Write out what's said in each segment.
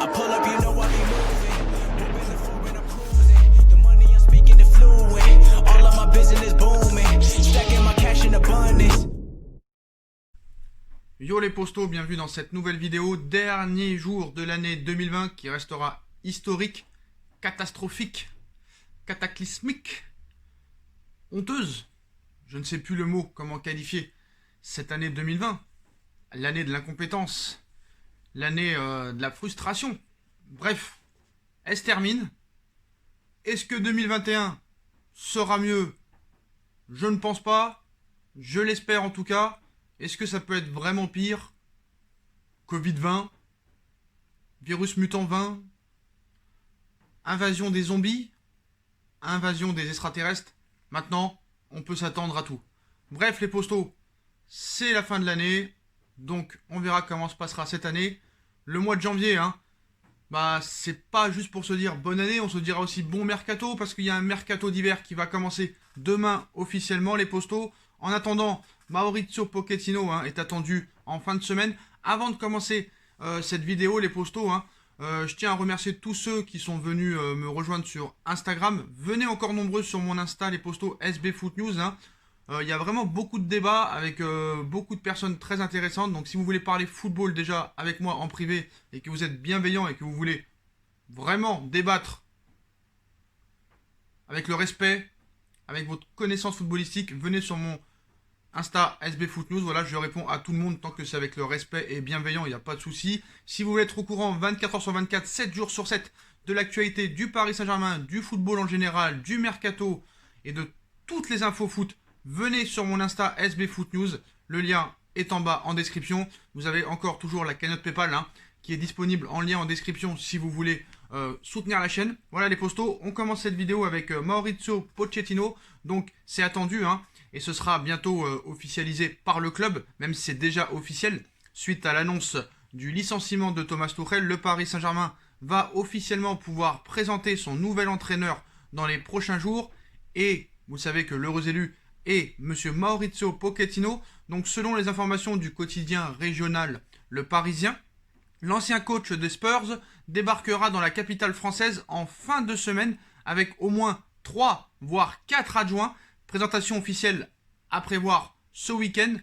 I pull up, you know I be moving. Moving the floor and I'm cruising. The money I'm speaking is fluent. All of my business booming. Stacking my cash in abundance. Yo les postos, bienvenue dans cette nouvelle vidéo. Dernier jour de l'année 2020 qui restera historique, catastrophique, cataclysmique, honteuse. Je ne sais plus le mot, comment qualifier cette année 2020. L'année de l'incompétence, l'année de la frustration. Bref, elle se termine. Est-ce que 2021 sera mieux? Je ne pense pas. Je l'espère en tout cas. Est-ce que ça peut être vraiment pire? Covid-20, virus mutant 20, invasion des zombies, invasion des extraterrestres. Maintenant, on peut s'attendre à tout. Bref, les postos, c'est la fin de l'année. Donc, on verra comment se passera cette année. Le mois de janvier, c'est pas juste pour se dire bonne année, on se dira aussi bon mercato, parce qu'il y a un mercato d'hiver qui va commencer demain officiellement, les postos. En attendant, Mauricio Pochettino est attendu en fin de semaine. Avant de commencer cette vidéo, les postos, je tiens à remercier tous ceux qui sont venus me rejoindre sur Instagram. Venez encore nombreux sur mon Insta, les postos SB Foot News. Il y a vraiment beaucoup de débats avec beaucoup de personnes très intéressantes. Donc si vous voulez parler football déjà avec moi en privé et que vous êtes bienveillant et que vous voulez vraiment débattre avec le respect, avec votre connaissance footballistique, venez sur mon Insta SB Foot News. Voilà, je réponds à tout le monde tant que c'est avec le respect et bienveillant, il n'y a pas de souci. Si vous voulez être au courant 24h sur 24, 7 jours sur 7 de l'actualité du Paris Saint-Germain, du football en général, du mercato et de toutes les infos foot, venez sur mon Insta SB Foot News. Le lien est en bas en description. Vous avez encore toujours la cagnotte PayPal qui est disponible en lien en description si vous voulez soutenir la chaîne. Voilà les postos, on commence cette vidéo avec Mauricio Pochettino. Donc c'est attendu et ce sera bientôt officialisé par le club, même si c'est déjà officiel. Suite à l'annonce du licenciement de Thomas Tuchel, le Paris Saint-Germain va officiellement pouvoir présenter son nouvel entraîneur dans les prochains jours. Et vous savez que l'heureux élu est monsieur Mauricio Pochettino. Donc selon les informations du quotidien régional Le Parisien, l'ancien coach des Spurs débarquera dans la capitale française en fin de semaine avec au moins 3 voire 4 adjoints. Présentation officielle à prévoir ce week-end,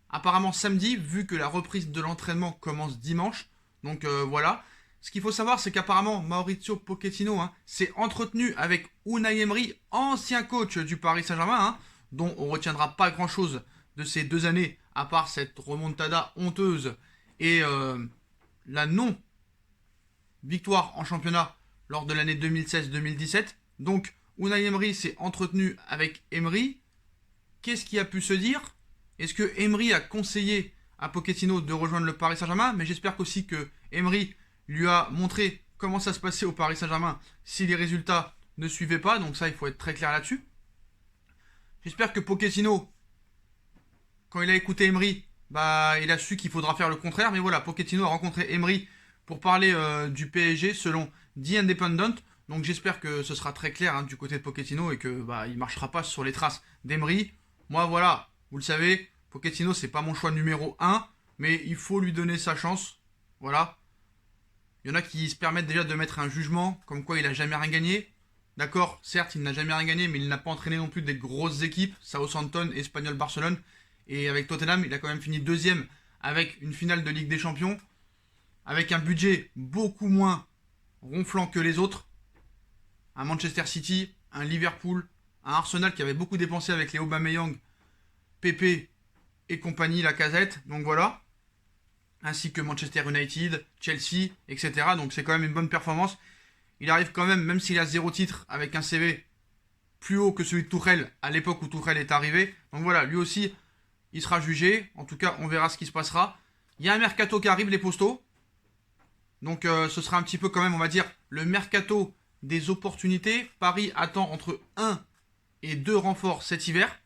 apparemment samedi, vu que la reprise de l'entraînement commence dimanche. Donc voilà. Ce qu'il faut savoir, c'est qu'apparemment Mauricio Pochettino s'est entretenu avec Unai Emery, ancien coach du Paris Saint-Germain, dont on ne retiendra pas grand-chose de ces 2 années, à part cette remontada honteuse et la non-victoire en championnat lors de l'année 2016-2017. Donc Unai Emery s'est entretenu avec Emery. Qu'est-ce qui a pu se dire? Est-ce que Emery a conseillé à Pochettino de rejoindre le Paris Saint-Germain? Mais j'espère aussi que Emery lui a montré comment ça se passait au Paris Saint-Germain si les résultats ne suivaient pas. Donc ça, il faut être très clair là-dessus. J'espère que Pochettino, quand il a écouté Emery, il a su qu'il faudra faire le contraire. Mais voilà, Pochettino a rencontré Emery pour parler du PSG selon The Independent. Donc j'espère que ce sera très clair du côté de Pochettino et que il marchera pas sur les traces d'Emery. Moi voilà, vous le savez, Pochettino c'est pas mon choix numéro 1, mais il faut lui donner sa chance. Voilà. Il y en a qui se permettent déjà de mettre un jugement comme quoi il a jamais rien gagné. D'accord, certes il n'a jamais rien gagné, mais il n'a pas entraîné non plus des grosses équipes, Southampton, Espanyol, Barcelone. Et avec Tottenham, il a quand même fini 2e avec une finale de Ligue des Champions, avec un budget beaucoup moins ronflant que les autres. Un Manchester City, un Liverpool, un Arsenal qui avait beaucoup dépensé avec les Aubameyang, Pepe et compagnie, Lacazette, donc voilà. Ainsi que Manchester United, Chelsea, etc. Donc c'est quand même une bonne performance. Il arrive quand même s'il a 0 titre, avec un CV plus haut que celui de Tuchel à l'époque où Tuchel est arrivé. Donc voilà, lui aussi, il sera jugé. En tout cas, on verra ce qui se passera. Il y a un mercato qui arrive, les postos. Donc ce sera un petit peu quand même, on va dire, le mercato des opportunités. Paris attend entre 1 et 2 renforts cet hiver.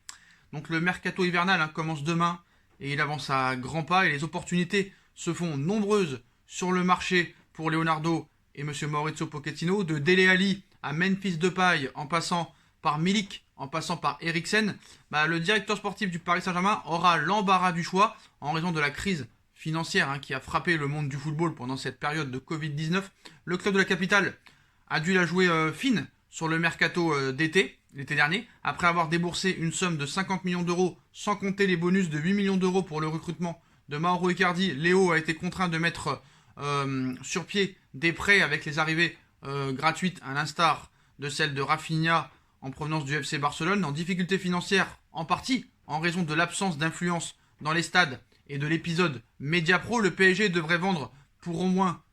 Donc le mercato hivernal commence demain et il avance à grands pas. Et les opportunités se font nombreuses sur le marché pour Leonardo et M. Mauricio Pochettino. De Dele Alli à Memphis Depay, en passant par Milik, en passant par Eriksen, le directeur sportif du Paris Saint-Germain aura l'embarras du choix en raison de la crise financière qui a frappé le monde du football pendant cette période de Covid-19, le club de la capitale a dû la jouer fine sur le mercato d'été, l'été dernier, après avoir déboursé une somme de 50 millions d'euros, sans compter les bonus de 8 millions d'euros pour le recrutement de Mauro Icardi. Léo a été contraint de mettre sur pied des prêts avec les arrivées gratuites, à l'instar de celle de Rafinha en provenance du FC Barcelone, en difficulté financière en partie en raison de l'absence d'influence dans les stades et de l'épisode Mediapro. Le PSG devrait vendre pour au moins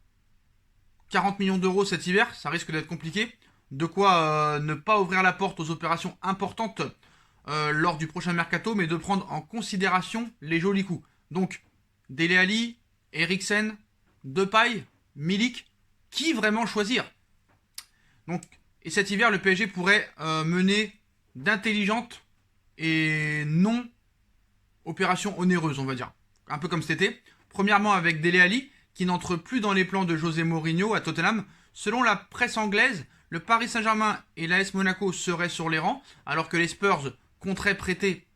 40 millions d'euros cet hiver, ça risque d'être compliqué. De quoi ne pas ouvrir la porte aux opérations importantes lors du prochain mercato, mais de prendre en considération les jolis coups. Donc, Dele Alli, Eriksen, Depay, Milik, qui vraiment choisir? Donc, et cet hiver, le PSG pourrait mener d'intelligentes et non opérations onéreuses, on va dire. Un peu comme cet été. Premièrement, avec Dele Alli, qui n'entre plus dans les plans de José Mourinho à Tottenham. Selon la presse anglaise, le Paris Saint-Germain et l'AS Monaco seraient sur les rangs, alors que les Spurs compteraient prêter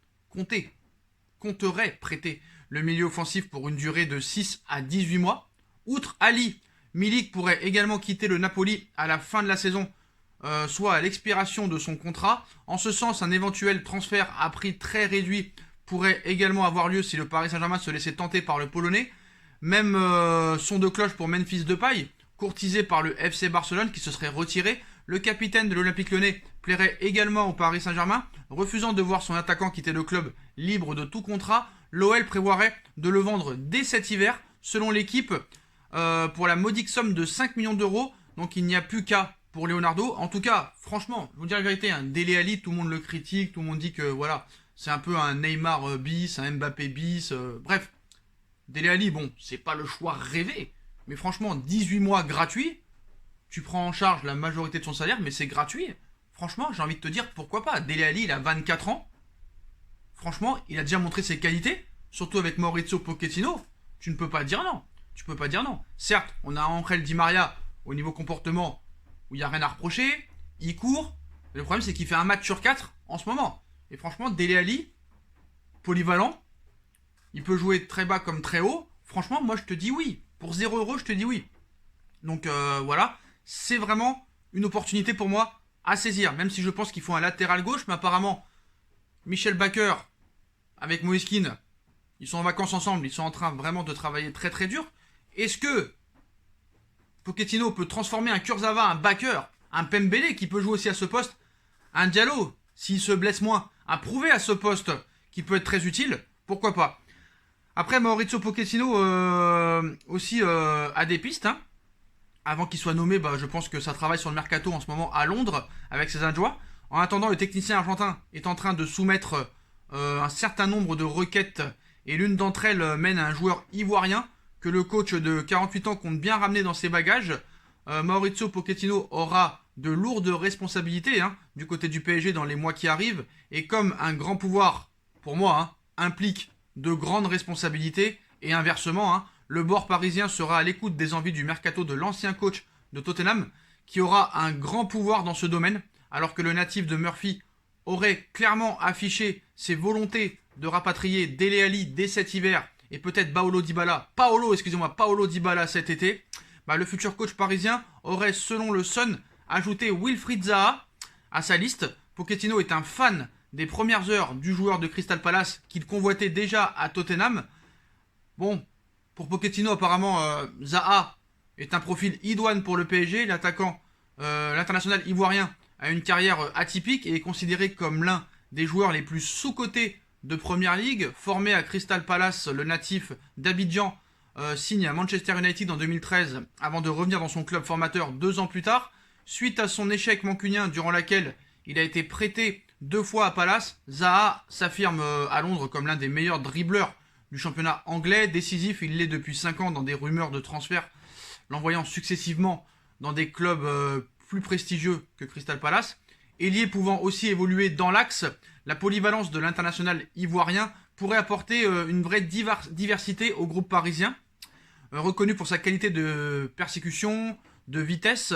le milieu offensif pour une durée de 6 à 18 mois. Outre Ali, Milik pourrait également quitter le Napoli à la fin de la saison, soit à l'expiration de son contrat. En ce sens, un éventuel transfert à prix très réduit pourrait également avoir lieu si le Paris Saint-Germain se laissait tenter par le Polonais. Même son de cloche pour Memphis Depay, courtisé par le FC Barcelone qui se serait retiré. Le capitaine de l'Olympique Lyonnais plairait également au Paris Saint-Germain. Refusant de voir son attaquant quitter le club libre de tout contrat, l'OL prévoirait de le vendre dès cet hiver, selon l'équipe, pour la modique somme de 5 millions d'euros. Donc il n'y a plus qu'à pour Leonardo. En tout cas, franchement, je vous dis la vérité, Dele Alli, tout le monde le critique, tout le monde dit que voilà, c'est un peu un Neymar bis, un Mbappé bis, bref. Dele Alli, bon, c'est pas le choix rêvé, mais franchement, 18 mois gratuits, tu prends en charge la majorité de son salaire, mais c'est gratuit. Franchement, j'ai envie de te dire, pourquoi pas. Dele Alli, il a 24 ans. Franchement, il a déjà montré ses qualités, surtout avec Maurizio Pochettino. Tu ne peux pas dire non. Tu peux pas dire non. Certes, on a Angel Di Maria au niveau comportement où il n'y a rien à reprocher. Il court. Mais le problème, c'est qu'il fait un match sur 4 en ce moment. Et franchement, Dele Alli, polyvalent, il peut jouer très bas comme très haut. Franchement, moi, je te dis oui. Pour 0 €, je te dis oui. Donc voilà, c'est vraiment une opportunité pour moi à saisir. Même si je pense qu'il faut un latéral gauche. Mais apparemment, Michel Baker avec Moïse Kean, ils sont en vacances ensemble. Ils sont en train vraiment de travailler très très dur. Est-ce que Pochettino peut transformer un Kurzawa, un Baker, un Pembele qui peut jouer aussi à ce poste, un Diallo, s'il se blesse moins, à prouver à ce poste qui peut être très utile? Pourquoi pas? Après, Maurizio Pochettino aussi a des pistes. Avant qu'il soit nommé, je pense que ça travaille sur le mercato en ce moment à Londres avec ses adjoints. En attendant, le technicien argentin est en train de soumettre un certain nombre de requêtes et l'une d'entre elles mène à un joueur ivoirien que le coach de 48 ans compte bien ramener dans ses bagages. Maurizio Pochettino aura de lourdes responsabilités du côté du PSG dans les mois qui arrivent. Et comme un grand pouvoir, pour moi, implique de grandes responsabilités, et inversement, le bord parisien sera à l'écoute des envies du mercato de l'ancien coach de Tottenham, qui aura un grand pouvoir dans ce domaine, alors que le natif de Murphy aurait clairement affiché ses volontés de rapatrier Dele Alli dès cet hiver, et peut-être Paolo Dybala cet été. Le futur coach parisien aurait, selon le Sun, ajouté Wilfried Zaha à sa liste. Pochettino est un fan des premières heures du joueur de Crystal Palace qu'il convoitait déjà à Tottenham. Bon, pour Pochettino, apparemment, Zaha est un profil idoine pour le PSG. L'attaquant, l'international ivoirien, a une carrière atypique et est considéré comme l'un des joueurs les plus sous-cotés de Première Ligue. Formé à Crystal Palace, le natif d'Abidjan signe à Manchester United en 2013 avant de revenir dans son club formateur 2 ans plus tard. Suite à son échec mancunien durant lequel il a été prêté 2 fois à Palace, Zaha s'affirme à Londres comme l'un des meilleurs dribbleurs du championnat anglais. Décisif, il l'est depuis 5 ans dans des rumeurs de transfert, l'envoyant successivement dans des clubs plus prestigieux que Crystal Palace. Ailier pouvant aussi évoluer dans l'axe, la polyvalence de l'international ivoirien pourrait apporter une vraie diversité au groupe parisien. Reconnu pour sa qualité de persécution, de vitesse,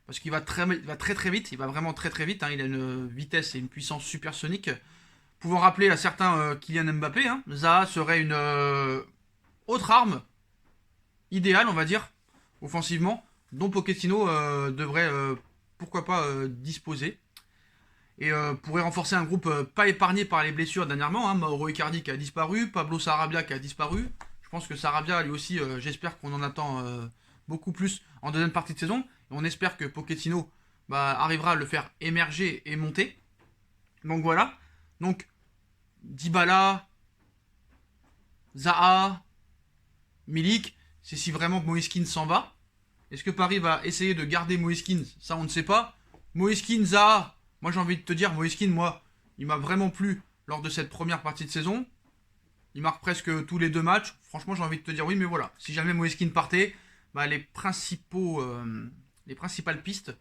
parce qu'il va très très vite, il va vraiment très très vite, il a une vitesse et une puissance supersonique, pouvant rappeler à certains Kylian Mbappé. Zaha serait une autre arme idéale, on va dire, offensivement, dont Pochettino devrait, pourquoi pas, disposer. Et pourrait renforcer un groupe pas épargné par les blessures dernièrement. Hein. Mauro Icardi qui a disparu, Pablo Sarabia qui a disparu. Je pense que Sarabia, lui aussi, j'espère qu'on en attend beaucoup plus en deuxième partie de saison. Et on espère que Pochettino arrivera à le faire émerger et monter. Donc voilà. Donc, Dybala, Zaha, Milik, c'est si vraiment Moise Kean s'en va. Est-ce que Paris va essayer de garder Moise Kean? Ça, on ne sait pas. Moise Kean, Zaha, moi j'ai envie de te dire, Moise Kean, moi, il m'a vraiment plu lors de cette première partie de saison. Il marque presque tous les 2 matchs. Franchement, j'ai envie de te dire oui, mais voilà. Si jamais Moise Kean partait, les principales pistes,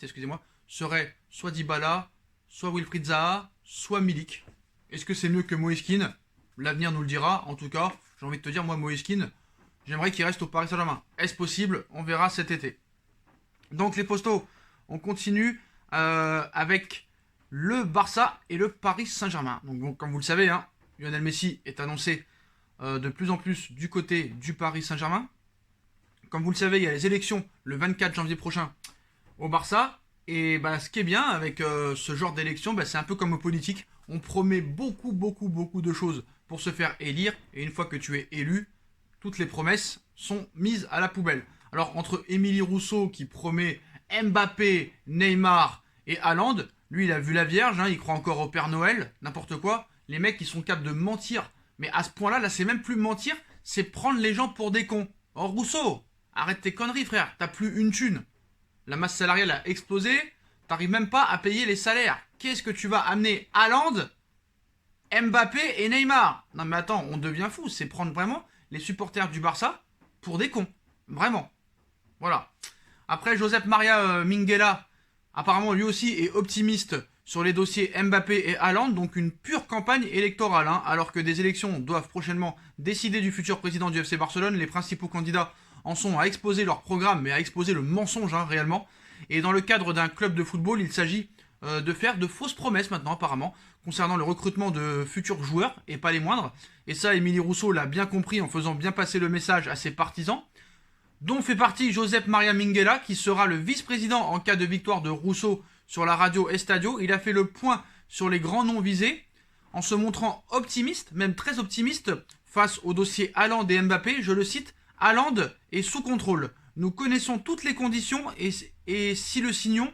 excusez-moi, seraient soit Dybala, soit Wilfried Zaha, soit Milik. Est-ce que c'est mieux que Moise Kean? L'avenir nous le dira. En tout cas, j'ai envie de te dire, moi, Moise Kean, j'aimerais qu'il reste au Paris Saint-Germain. Est-ce possible? On verra cet été. Donc les postos, on continue avec le Barça et le Paris Saint-Germain. Donc bon, comme vous le savez, hein, Lionel Messi est annoncé de plus en plus du côté du Paris Saint-Germain. Comme vous le savez, il y a les élections le 24 janvier prochain au Barça. Et ce qui est bien avec ce genre d'élection, c'est un peu comme aux politiques. On promet beaucoup de choses pour se faire élire. Et une fois que tu es élu, toutes les promesses sont mises à la poubelle. Alors entre Émilie Rousseau qui promet Mbappé, Neymar et Haaland, lui il a vu la Vierge, hein, il croit encore au Père Noël, n'importe quoi. Les mecs ils sont capables de mentir. Mais à ce point-là, là c'est même plus mentir, c'est prendre les gens pour des cons. Oh Rousseau, arrête tes conneries frère, t'as plus une thune. La masse salariale a explosé, t'arrives même pas à payer les salaires. Qu'est-ce que tu vas amener Haaland, Mbappé et Neymar? Non mais attends, on devient fou, c'est prendre vraiment les supporters du Barça pour des cons. Vraiment. Voilà. Après, Josep Maria Minguella, apparemment lui aussi est optimiste sur les dossiers Mbappé et Haaland, donc une pure campagne électorale. Hein, alors que des élections doivent prochainement décider du futur président du FC Barcelone, les principaux candidats en sont à exposer leur programme, mais à exposer le mensonge réellement. Et dans le cadre d'un club de football, il s'agit de faire de fausses promesses maintenant apparemment, concernant le recrutement de futurs joueurs, et pas les moindres. Et ça, Émilie Rousseau l'a bien compris en faisant bien passer le message à ses partisans, dont fait partie Josep Maria Minguella, qui sera le vice-président en cas de victoire de Rousseau sur la radio Estadio. Il a fait le point sur les grands noms visés, en se montrant optimiste, même très optimiste, face au dossier Haaland et Mbappé. Je le cite, « Haaland est sous contrôle. Nous connaissons toutes les conditions et si le signons... »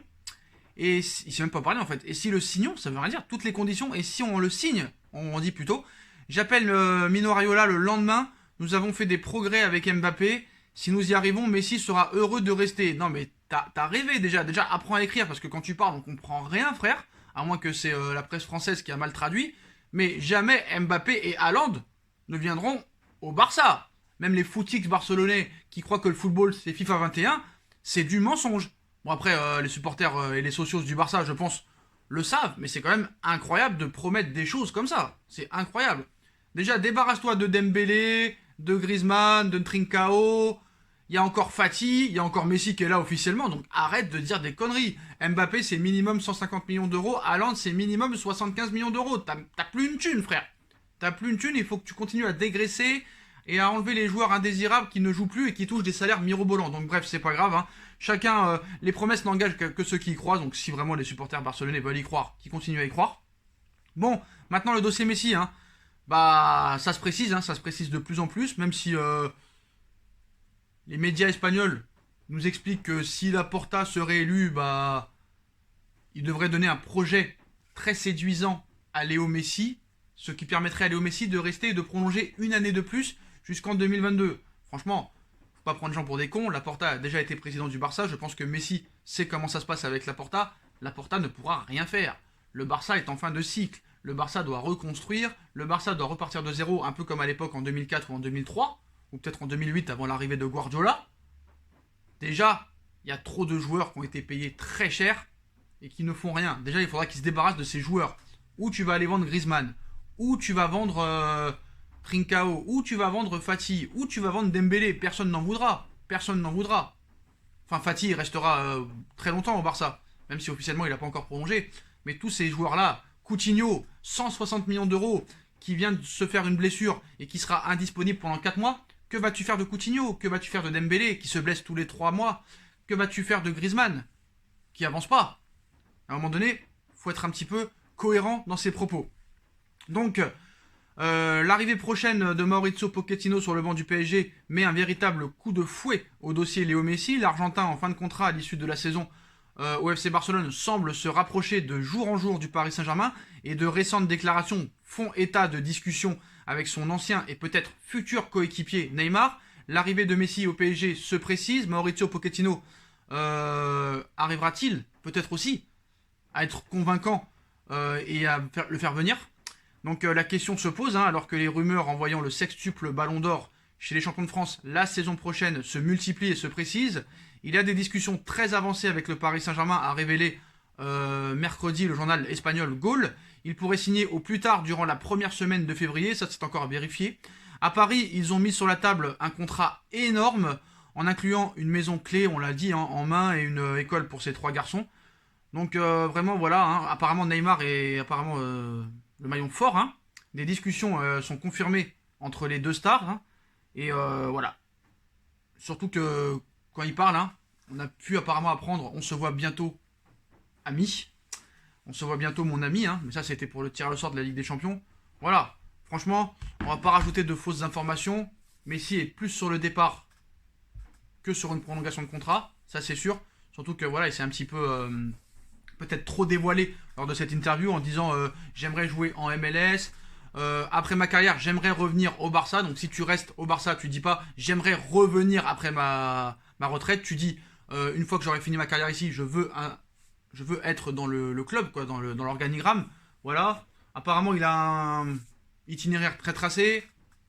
Et il sait même pas parler en fait. Et si le signons, ça veut rien dire, toutes les conditions, et si on le signe, on dit plutôt, j'appelle Mino Raiola le lendemain, nous avons fait des progrès avec Mbappé, si nous y arrivons, Messi sera heureux de rester. Non mais t'as rêvé déjà apprends à écrire, parce que quand tu parles on comprend rien frère, à moins que c'est la presse française qui a mal traduit, mais jamais Mbappé et Haaland ne viendront au Barça. Même les footix barcelonais qui croient que le football c'est FIFA 21, c'est du mensonge. Bon après, les supporters et les socios du Barça, je pense, le savent, mais c'est quand même incroyable de promettre des choses comme ça. C'est incroyable. Déjà, débarrasse-toi de Dembélé, de Griezmann, de Trincao. Il y a encore Fati, il y a encore Messi qui est là officiellement, donc arrête de dire des conneries. Mbappé, c'est minimum 150 millions d'euros. Haaland, c'est minimum 75 millions d'euros. T'as plus une thune, frère. T'as plus une thune, il faut que tu continues à dégraisser et à enlever les joueurs indésirables qui ne jouent plus et qui touchent des salaires mirobolants. Donc bref, c'est pas grave, hein. Chacun, les promesses n'engagent que ceux qui y croient, donc si vraiment les supporters barcelonais veulent y croire, qu'ils continuent à y croire. Bon, maintenant le dossier Messi, hein, ça se précise de plus en plus, même si les médias espagnols nous expliquent que si Laporta serait élu, il devrait donner un projet très séduisant à Léo Messi, ce qui permettrait à Léo Messi de rester et de prolonger une année de plus jusqu'en 2022. Franchement, pas prendre les gens pour des cons. Laporta a déjà été président du Barça. Je pense que Messi sait comment ça se passe avec Laporta. Laporta ne pourra rien faire. Le Barça est en fin de cycle. Le Barça doit reconstruire. Le Barça doit repartir de zéro, un peu comme à l'époque en 2004 ou en 2003, ou peut-être en 2008 avant l'arrivée de Guardiola. Déjà, il y a trop de joueurs qui ont été payés très cher et qui ne font rien. Déjà, il faudra qu'ils se débarrassent de ces joueurs. Ou tu vas aller vendre Griezmann, ou tu vas vendre Trincao, ou tu vas vendre Fati, ou tu vas vendre Dembélé. Personne n'en voudra. Personne n'en voudra. Enfin, Fati restera très longtemps au Barça, même si officiellement il n'a pas encore prolongé. Mais tous ces joueurs-là, Coutinho, 160 millions d'euros, qui vient de se faire une blessure et qui sera indisponible pendant 4 mois, que vas-tu faire de Coutinho? Que vas-tu faire de Dembélé, qui se blesse tous les 3 mois? Que vas-tu faire de Griezmann, qui avance pas? À un moment donné, faut être un petit peu cohérent dans ses propos. Donc, l'arrivée prochaine de Mauricio Pochettino sur le banc du PSG met un véritable coup de fouet au dossier Léo Messi. L'Argentin en fin de contrat à l'issue de la saison au FC Barcelone semble se rapprocher de jour en jour du Paris Saint-Germain et de récentes déclarations font état de discussions avec son ancien et peut-être futur coéquipier Neymar. L'arrivée de Messi au PSG se précise. Mauricio Pochettino arrivera-t-il peut-être aussi à être convaincant et à le faire venir? Donc la question se pose, alors que les rumeurs envoyant le sextuple Ballon d'Or chez les champions de France la saison prochaine se multiplient et se précisent. Il y a des discussions très avancées avec le Paris Saint-Germain, a révélé mercredi le journal espagnol Goal. Il pourrait signer au plus tard durant la première semaine de février, ça c'est encore à vérifier. À Paris, ils ont mis sur la table un contrat énorme, en incluant une maison clé, on l'a dit, en main, et une école pour ces 3 garçons. Donc vraiment voilà, apparemment Neymar est apparemment le maillon fort. Des discussions sont confirmées entre les 2 stars. Et voilà. Surtout que quand il parle, on a pu apparemment apprendre, on se voit bientôt amis. On se voit bientôt mon ami, mais ça c'était pour le tirage au sort de la Ligue des Champions. Voilà, franchement, on va pas rajouter de fausses informations. Messi est plus sur le départ que sur une prolongation de contrat, ça c'est sûr. Surtout que voilà, il s'est un petit peu peut-être trop dévoilé lors de cette interview en disant j'aimerais jouer en MLS. Après ma carrière, j'aimerais revenir au Barça. Donc si tu restes au Barça, tu dis pas j'aimerais revenir après ma retraite. Tu dis une fois que j'aurai fini ma carrière ici, je veux être dans le club, quoi, dans l'organigramme. Voilà. Apparemment, il a un itinéraire très tracé.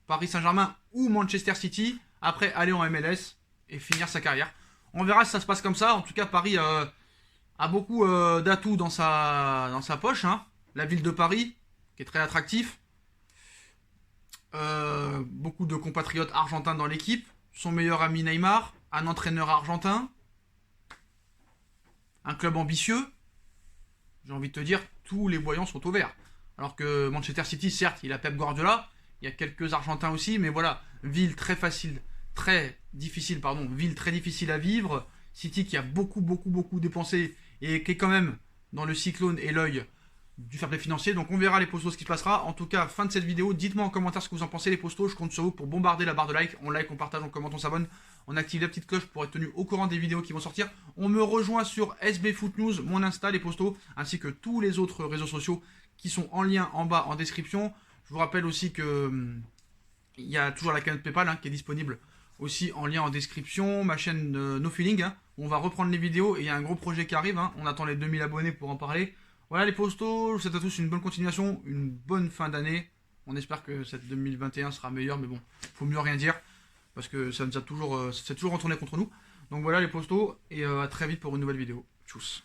Paris Saint-Germain ou Manchester City. Après, aller en MLS et finir sa carrière. On verra si ça se passe comme ça. En tout cas, Paris a beaucoup d'atouts dans sa poche. La ville de Paris, qui est très attractif. Beaucoup de compatriotes argentins dans l'équipe. Son meilleur ami Neymar. Un entraîneur argentin. Un club ambitieux. J'ai envie de te dire, tous les voyants sont au vert. Alors que Manchester City, certes, il a Pep Guardiola. Il y a quelques Argentins aussi. Mais voilà, ville très difficile à vivre. City qui a beaucoup dépensé et qui est quand même dans le cyclone et l'œil du fair play financier. Donc on verra les postos ce qui se passera. En tout cas, fin de cette vidéo. Dites-moi en commentaire ce que vous en pensez les postos. Je compte sur vous pour bombarder la barre de like. On like, on partage, on commente, on s'abonne. On active la petite cloche pour être tenu au courant des vidéos qui vont sortir. On me rejoint sur SB Foot News, mon Insta, les postos, ainsi que tous les autres réseaux sociaux qui sont en lien en bas en description. Je vous rappelle aussi que il y a toujours la cagnotte PayPal qui est disponible aussi en lien en description. Ma chaîne No Feeling, où on va reprendre les vidéos et il y a un gros projet qui arrive. On attend les 2000 abonnés pour en parler. Voilà les postos, je vous souhaite à tous une bonne continuation, une bonne fin d'année. On espère que cette 2021 sera meilleure, mais bon, faut mieux rien dire. Parce que ça s'est toujours retourné contre nous. Donc voilà les postos, et à très vite pour une nouvelle vidéo. Tchuss.